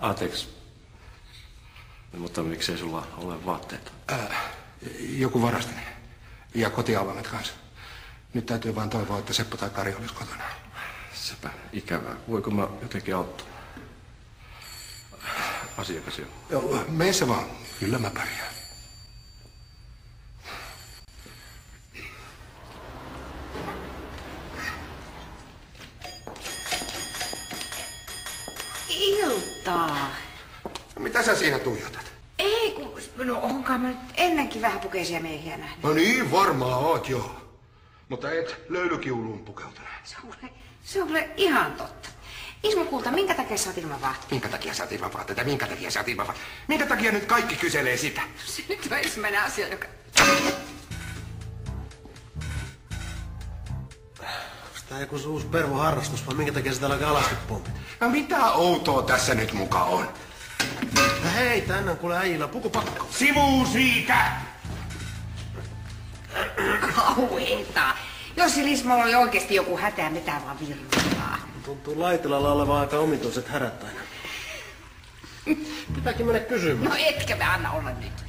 Anteeksi. Mutta miksei sulla ole vaatteita? Joku varasti ne. Ja kotiavaimet kanssa. Nyt täytyy vaan toivoa, että Seppo tai Kari olisi kotona. Sepä ikävää. Voiko mä jotenkin auttaa? Asiakas jo. Joo, mene se vaan. Kyllä mä pärjään. Iltaa. Mitä sä siinä tuijotat? Ei, kun no onkaan mä nyt ennenkin vähäpukeisia miehiä nähnyt. No niin, varmaan oot joo. Mutta et löylykiuluun pukeutunut. Se on kyllä ihan totta. Ismo kulta, minkä takia sä oot ilman vaatteita? Minkä takia sä oot ilman vaatteita? Minkä takia sä oot ilman vaatteita? Minkä takia nyt kaikki kyselee sitä? Se nyt on ensimmäinen asia, joka... Onko tää joku uusi pervoharrastus vai minkä takia sitä alkaa alasti pompit? No mitä outoa tässä nyt muka on? No hei, tänne on kuule äijillä pukupakko. Sivuun siitä! Kauheeta. Jos Ismolla oli oikeesti joku hätä, mitä vaan virtaa. Tuntuu Laitilalla olevan aika omituiset härät aina. Pitääkin mennä kysymään. No etkä me anna olla nyt.